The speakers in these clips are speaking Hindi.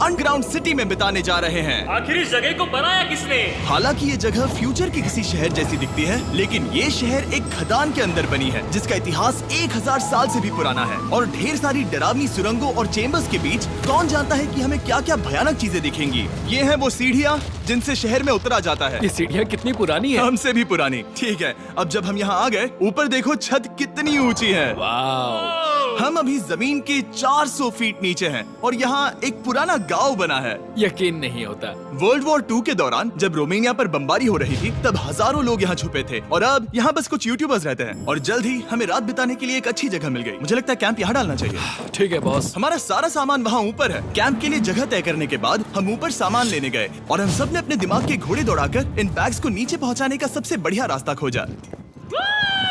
अंडरग्राउंड सिटी में बिताने जा रहे हैं। आखिर इस जगह को बनाया किसने? हालांकि ये जगह फ्यूचर के किसी शहर जैसी दिखती है, लेकिन ये शहर एक खदान के अंदर बनी है जिसका इतिहास 1000 साल से भी पुराना है। और ढेर सारी डरावनी सुरंगों और चेम्बर्स के बीच कौन जानता है कि हमें क्या क्या भयानक चीजें दिखेंगी। ये है वो सीढ़ियाँ जिनसे शहर में उतरा जाता है। ये सीढ़ियाँ कितनी पुरानी है? हमसे भी पुरानी। ठीक है, अब जब हम यहाँ आ गए, ऊपर देखो छत कितनी ऊंची है। वाव! हम अभी जमीन के 400 फीट नीचे हैं और यहाँ एक पुराना गांव बना है। यकीन नहीं होता। वर्ल्ड वॉर 2 के दौरान जब रोमानिया पर बमबारी हो रही थी, तब हजारों लोग यहाँ छुपे थे और अब यहाँ बस कुछ यूट्यूबर्स रहते हैं। और जल्द ही हमें रात बिताने के लिए एक अच्छी जगह मिल गई। मुझे लगता है कैंप यहाँ डालना चाहिए। ठीक है बॉस। हमारा सारा सामान वहाँ ऊपर है। कैंप के लिए जगह तय करने के बाद हम ऊपर सामान लेने गए और हम सब ने अपने दिमाग के घोड़े दौड़ाकर इन बैग्स को नीचे पहुँचाने का सबसे बढ़िया रास्ता खोजा।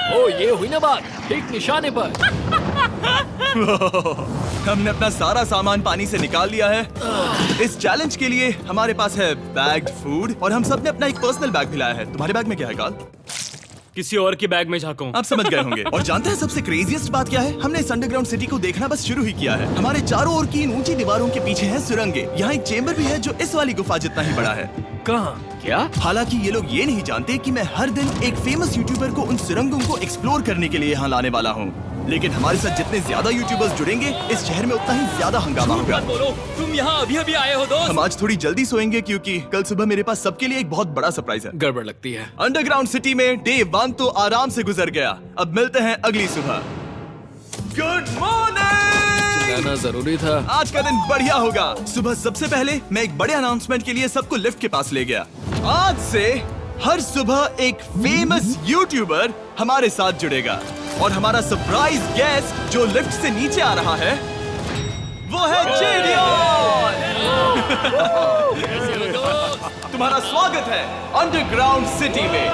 ओ, ये हुई ना बात, ठीक निशाने पर। हमने अपना सारा सामान पानी से निकाल लिया है। इस चैलेंज के लिए हमारे पास है बैग्ड फूड और हम सब ने अपना एक पर्सनल बैग भी लाया है। तुम्हारे बैग में क्या है काल? किसी और की बैग में झांको। आप समझ गए होंगे। और जानते हैं सबसे क्रेजीएस्ट बात क्या है? हमने इस अंडरग्राउंड सिटी को देखना बस शुरू ही किया है। हमारे चारों ओर की इन ऊंची दीवारों के पीछे है सुरंगे। यहाँ एक चेम्बर भी है जो इस वाली गुफा जितना ही बड़ा है। कहाँ? क्या? हालांकि ये लोग ये नहीं जानते कि मैं हर दिन एक फेमस यूट्यूबर को उन सुरंगों को एक्सप्लोर करने के लिए यहाँ लाने वाला हूँ। लेकिन हमारे साथ जितने ज्यादा यूट्यूबर्स जुड़ेंगे, इस शहर में उतना ही ज्यादा हंगामा होगा। बोलो, तुम यहाँ अभी अभी आए हो दोस्त। हम आज थोड़ी जल्दी सोएंगे क्योंकि कल सुबह मेरे पास सबके लिए एक बहुत बड़ा सरप्राइज है। गड़बड़ लगती है। अंडरग्राउंड सिटी में डे 1 तो आराम से गुजर गया। अब मिलते हैं अगली सुबह। Good morning. जाना जरूरी था। आज का दिन बढ़िया होगा। सुबह सबसे पहले मैं एक बड़े अनाउंसमेंट के लिए सबको लिफ्ट के पास ले गया। आज से हर सुबह एक फेमस यूट्यूबर हमारे साथ जुड़ेगा और हमारा सरप्राइज गेस्ट जो लिफ्ट से नीचे आ रहा है वो है जेडियन। तुम्हारा स्वागत है अंडरग्राउंड सिटी में।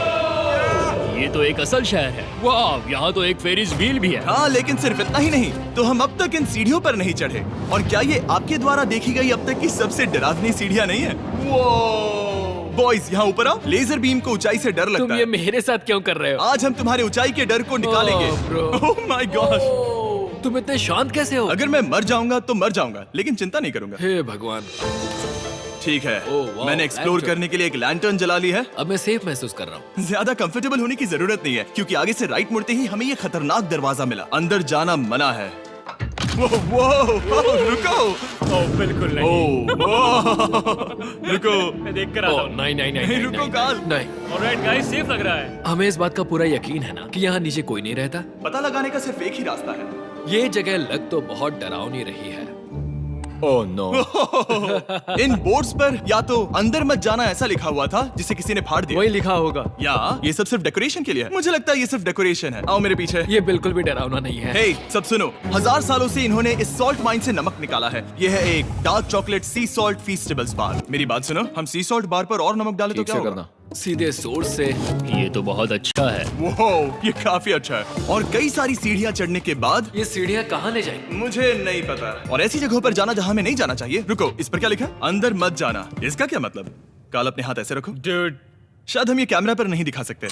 ये तो एक असल शहर है। वाह, यहाँ तो एक फेरिस व्हील भी है। हाँ, लेकिन सिर्फ इतना ही नहीं, तो हम अब तक इन सीढ़ियों पर नहीं चढ़े। और क्या ये आपके द्वारा देखी गई अब तक की सबसे डरावनी सीढ़ियाँ नहीं है? बॉयज यहाँ ऊपर आओ। लेजर बीम को ऊंचाई से डर लगता तुम है। ये मेरे साथ क्यों कर रहे हो? आज हम तुम्हारे ऊंचाई के डर को निकालेंगे। ओह माय गॉड, तुम इतने शांत कैसे हो? अगर मैं मर जाऊंगा तो मर जाऊंगा, लेकिन चिंता नहीं करूंगा। हे भगवान। ठीक है, ओह, वाह, मैंने एक्सप्लोर लैंटर्न। करने के लिए एक लैंटर्न जला ली है। अब मैं सेफ महसूस कर रहा हूँ। ज्यादा कंफर्टेबल होने की जरूरत नहीं है क्योंकि आगे से राइट मुड़ते ही हमें ये खतरनाक दरवाजा मिला। अंदर जाना मना है। वो रुको। ओह, बिल्कुल नहीं। रुको। मैं देख कर आता हूँ। नहीं नहीं नहीं, नहीं, रुको नहीं, काल। नहीं। ऑलराइट गाइस, सेफ लग रहा है। हमें इस बात का पूरा यकीन है ना कि यहाँ नीचे कोई नहीं रहता। पता लगाने का सिर्फ एक ही रास्ता है। ये जगह लग तो बहुत डरावनी रही है। Oh no. इन बोर्ड्स पर या तो अंदर मत जाना ऐसा लिखा हुआ था जिसे किसी ने फाड़ दिया, वही लिखा होगा। या ये सब सिर्फ डेकोरेशन के लिए है। मुझे लगता है ये सिर्फ डेकोरेशन है। आओ मेरे पीछे। ये बिल्कुल भी डरावना नहीं है। हे, सब सुनो। 1000 सालों से इन्होंने इस सॉल्ट माइन से नमक निकाला है। ये है एक डार्क चॉकलेट सी सॉल्ट फीस्टेबल्स बार। मेरी बात सुनो, हम सी सॉल्ट बार पर और नमक डाले तो ठीक क्या से होगा? करना। सीधे सोर्स से। ये तो बहुत अच्छा है। वो ये काफी अच्छा है। और कई सारी सीढ़ियाँ चढ़ने के बाद ये सीढ़ियाँ कहाँ ले जाएंगी? मुझे नहीं पता। और ऐसी जगहों पर जाना जहाँ हमें नहीं जाना चाहिए। रुको, इस पर क्या लिखा है? अंदर मत जाना। इसका क्या मतलब? काल अपने हाथ ऐसे रखो। डूड, शायद हम ये कैमरा पर नहीं दिखा सकते।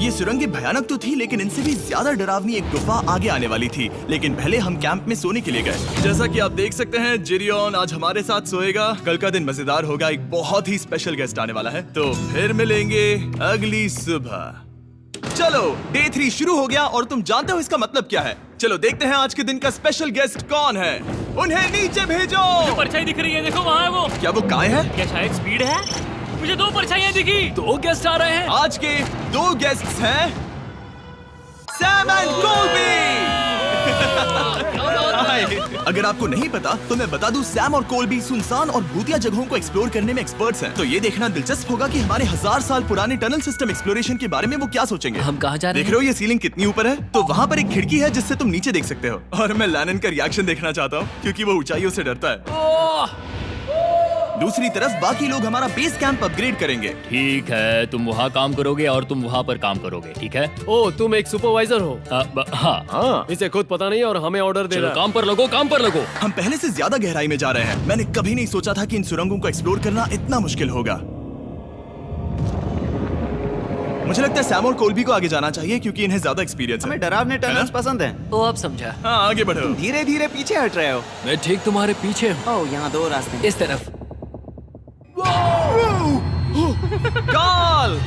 ये सुरंगें भयानक तो थी, लेकिन इनसे भी ज्यादा डरावनी एक गुफा आगे आने वाली थी। लेकिन पहले हम कैंप में सोने के लिए गए। जैसा कि आप देख सकते हैं, जेरियन आज हमारे साथ सोएगा। कल का दिन मजेदार होगा। एक बहुत ही स्पेशल गेस्ट आने वाला है। तो फिर मिलेंगे अगली सुबह। चलो, डे 3 शुरू हो गया और तुम जानते हो इसका मतलब क्या है? चलो देखते हैं आज के दिन का स्पेशल गेस्ट कौन है। उन्हें नीचे भेजो। परछाई दिख रही है, देखो वहाँ है वो। क्या वो काय है? क्या शायद स्पीड है? मुझे 2 परछाइयाँ दिखी। 2 गेस्ट आ रहे हैं। आज के 2 गेस्ट्स हैं सैम एंड कोलबी। अगर आपको नहीं पता तो मैं बता दूं, सैम और कोलबी सुनसान और भूतिया जगहों को एक्सप्लोर करने में एक्सपर्ट्स हैं। तो ये देखना दिलचस्प होगा कि हमारे 1000 साल पुराने टनल सिस्टम एक्सप्लोरेशन के बारे में वो क्या सोचेंगे। हम कहाँ जा रहे देख रहे हो ये सीलिंग कितनी ऊपर है? तो वहाँ पर एक खिड़की है जिससे तुम नीचे देख सकते हो। और मैं लैनन का रिएक्शन देखना चाहता हूँ क्योंकि वो ऊंचाइयों से डरता है। दूसरी तरफ बाकी लोग हमारा बेस कैंप अपग्रेड करेंगे। ठीक है, तुम वहाँ काम करोगे और तुम वहाँ पर काम करोगे, ठीक है? ओ, तुम एक सुपरवाइजर हो? हाँ। इसे खुद पता नहीं और हमें ऑर्डर दे चलो रहा है। काम पर लगो, काम पर लगो। हम पहले से ज्यादा गहराई में जा रहे हैं। मैंने कभी नहीं सोचा था कि इन सुरंगों को एक्सप्लोर करना इतना मुश्किल होगा। मुझे लगता है सैम और कोल्बी को आगे जाना चाहिए क्योंकि इन्हें ज्यादा एक्सपीरियंस है। हमें डरावने टनल्स पसंद हैं। ओ अब समझा। हाँ आगे बढ़ो। धीरे धीरे पीछे हट रहे हो। मैं ठीक तुम्हारे पीछे हूँ। ओह, यहाँ 2 रास्ते हैं। इस तरफ। काल!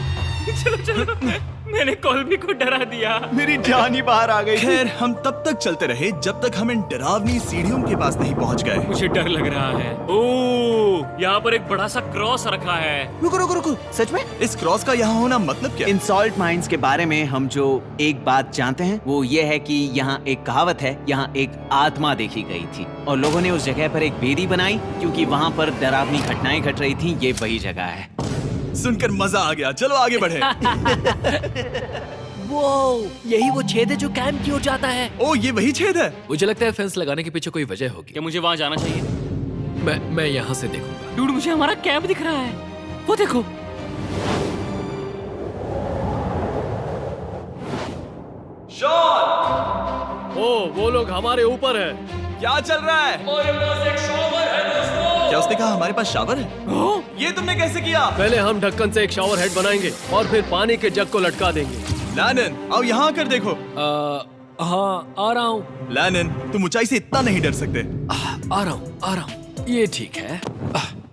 मैंने कोल्बी को डरा दिया। मेरी जान ही बाहर आ गई थी। खैर हम तब तक चलते रहे जब तक हम इन डरावनी सीढ़ियों के पास नहीं पहुंच गए। मुझे डर लग रहा है। ओह, यहाँ पर एक बड़ा सा क्रॉस रखा है। रुको रुको रुको, सच में? इस क्रॉस का यहाँ होना मतलब क्या? इन सॉल्ट माइंस के बारे में हम जो एक बात जानते हैं वो ये है कि यहाँ एक कहावत है, यहाँ एक आत्मा देखी गई थी और लोगों ने उस जगह पर एक बेदी बनाई क्योंकि वहाँ पर डरावनी घटनाएं घट रही थी। ये वही जगह है। सुनकर मजा आ गया। चलो आगे बढ़े। वो यही वो छेद है जो कैंप की ओर जाता है। ओ ये वही छेद है। मुझे लगता है फेंस लगाने के पीछे कोई वजह होगी। क्या मुझे वहाँ जाना चाहिए? मैं यहाँ से देखूंगा। डूड, मुझे हमारा कैंप दिख रहा है। वो देखो। ओ, वो लोग हमारे ऊपर है। क्या चल रहा है? क्या उसने कहा हमारे पास शावर है? ये तुमने कैसे किया? पहले हम ढक्कन से एक शावर हेड बनाएंगे और फिर पानी के जग को लटका देंगे। लैनन आओ यहाँ आकर देखो। हाँ आ रहा हूँ। लैनन तुम ऊंचाई से इतना नहीं डर सकते। आ रहा हूँ। ये ठीक है।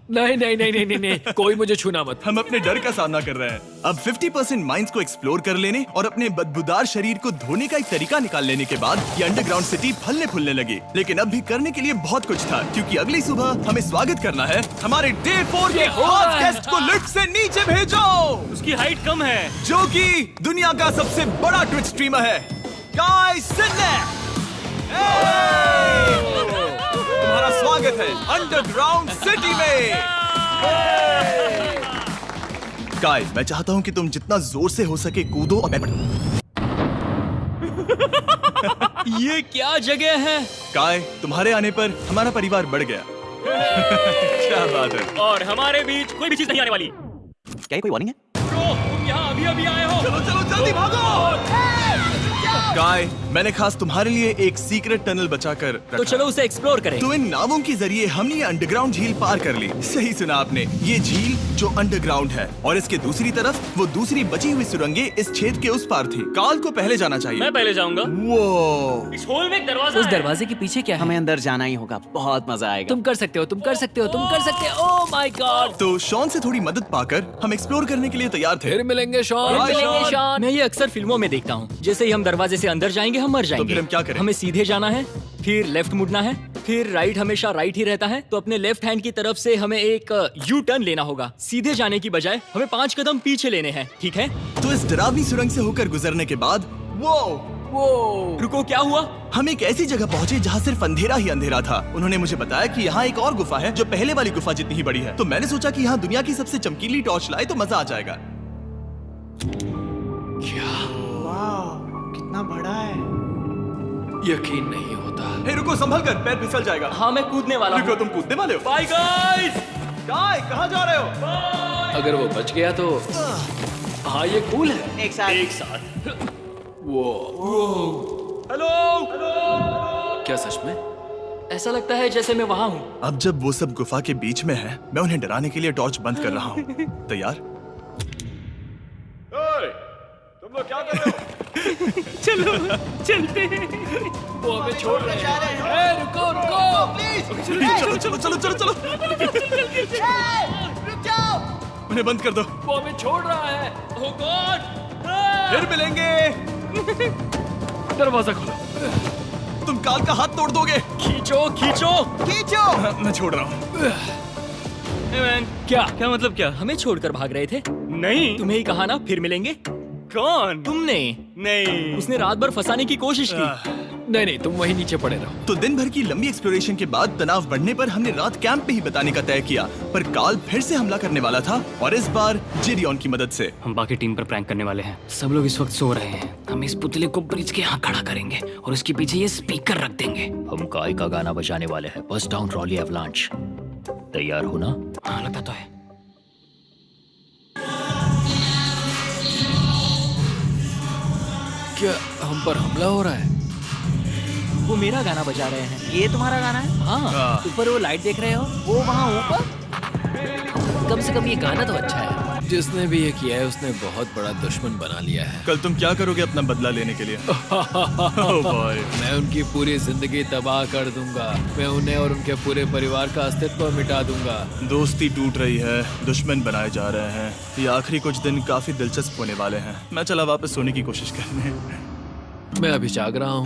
नहीं, कोई मुझे छूना मत। हम अपने डर का सामना कर रहे हैं। अब 50% माइंस को एक्सप्लोर कर लेने और अपने बदबूदार शरीर को धोने का एक तरीका निकाल लेने के बाद ये अंडरग्राउंड सिटी फलने फूलने लगी। लेकिन अब भी करने के लिए बहुत कुछ था क्योंकि अगली सुबह हमें स्वागत करना है। हमारे डे 4 के खास गेस्ट को लिफ्ट से नीचे भेजो, उसकी हाइट कम है। जो कि दुनिया का सबसे बड़ा ट्विच स्ट्रीमर है, गाय सिडनेक। तुम्हारा स्वागत है अंडरग्राउंड सिटी में। गाय, मैं चाहता हूँ कि तुम जितना जोर से हो सके कूदो और मैं पढ़ूं। ये क्या जगह है? गाय, तुम्हारे आने पर हमारा परिवार बढ़ गया। क्या बात है। और हमारे बीच कोई भी चीज नहीं आने वाली। क्या ये कोई वार्निंग है? ब्रो, तुम यहाँ अभी आए हो। चलो चलो जल्दी भागो। गाय, मैंने खास तुम्हारे लिए एक सीक्रेट टनल बचाकर रखा। तो चलो उसे एक्सप्लोर करें। तो इन नावों के जरिए हमने ये अंडरग्राउंड झील पार कर ली। सही सुना आपने, ये झील जो अंडरग्राउंड है और इसके दूसरी तरफ वो दूसरी बची हुई सुरंगें इस छेद के उस पार थी। काल को पहले जाना चाहिए। मैं पहले जाऊंगा। वो इस होल में एक दरवाजा उस है। दरवाजे के पीछे क्या है? हमें अंदर जाना ही होगा, बहुत मजा आएगा। तुम कर सकते हो, तुम कर सकते हो, तुम कर सकते हो। Oh my God! तो शॉन से थोड़ी मदद पाकर हम एक्सप्लोर करने के लिए तैयार थे। फिर मिलेंगे शॉन। Bye, Shawn. शॉन। मैं ये अक्सर फिल्मों में देखता हूँ। जैसे ही हम दरवाजे से अंदर जाएंगे हम मर जाएंगे। फिर हम क्या करें? हमें सीधे जाना है, फिर लेफ्ट मुड़ना है, फिर राइट हमेशा राइट ही रहता है। तो अपने लेफ्ट हैंड की तरफ से हमें एक यू टर्न लेना होगा। सीधे जाने की बजाय हमें 5 कदम पीछे लेने हैं, ठीक है? तो इस डरावनी सुरंग से होकर गुजरने के बाद वो रुको, क्या हुआ? हम एक ऐसी जगह पहुंचे जहाँ सिर्फ अंधेरा ही अंधेरा था। उन्होंने मुझे बताया कि यहाँ एक और गुफा है जो पहले वाली गुफा जितनी ही बड़ी है। तो मैंने सोचा कि यहाँ दुनिया की सबसे चमकीली टॉर्च लाए तो मजा आ जाएगा। कितना बड़ा है। यकीन नहीं होता। हे रुको, संभल कर, पैर फिसल जाएगा। हाँ, मैं कूदने वाला रुको, हूँ। तुम कूदने वाले हो? Bye guys. गाय, कहाँ जा रहे हो? अगर वो बच गया तो हाँ ये कूल है। एक साथ। एक साथ। हेलो। क्या सच में? ऐसा लगता है जैसे मैं वहाँ हूँ। अब जब वो सब गुफा के बीच में है, मैं उन्हें डराने के लिए टॉर्च बंद कर रहा हूँ। तैयार? तुम लोग क्या कर रहे हो? चलो चलते हैं। वो हमें छोड़ रहे हैं। रुको रुको। चलो चलो चलो चलो चलो। उन्हें बंद कर दो। वो हमें छोड़ रहा है। Oh God! फिर मिलेंगे। दरवाजा खोलो। तुम काल का हाथ तोड़ दोगे। खींचो खींचो। हाँ, मैं छोड़ रहा हूँ। Hey man, क्या मतलब क्या? हमें छोड़कर भाग रहे थे? नहीं, तुम्हें ही कहा ना फिर मिलेंगे। कौन? तुमने? नहीं, उसने रात भर फंसाने की कोशिश की। नहीं तुम वहीं नीचे पड़े रहो। तो दिन भर की लंबी एक्सप्लोरेशन के बाद तनाव बढ़ने पर हमने रात कैंप पे ही बताने का तय किया। पर काल फिर से हमला करने वाला था और इस बार जिरियन की मदद से। हम बाकी टीम पर प्रैंक करने वाले हैं। सब लोग इस वक्त सो रहे हैं। हम इस पुतले को ब्रिज के यहाँ खड़ा करेंगे और उसके पीछे ये स्पीकर रख देंगे। हम काय का गाना बजाने वाले हैं। बस डाउन रॉली एवलांच। तैयार हो ना? हाँ लगता तो है। क्या हम पर हमला हो रहा है? वो मेरा गाना बजा रहे हैं। ये तुम्हारा गाना है? हाँ, ऊपर वो लाइट देख रहे हो? वो वहाँ ऊपर? कम से कम ये गाना तो अच्छा है। जिसने भी ये किया है उसने बहुत बड़ा दुश्मन बना लिया है। कल तुम क्या करोगे अपना बदला लेने के लिए? Oh boy. मैं उनकी पूरी जिंदगी तबाह कर दूंगा। मैं उन्हें और उनके पूरे परिवार का अस्तित्व मिटा दूंगा। दोस्ती टूट रही है, दुश्मन बनाए जा रहे हैं। ये आखिरी कुछ दिन काफी दिलचस्प होने वाले हैं। मैं चला वापस सोने की कोशिश करने। मैं अभी जाग रहा हूँ।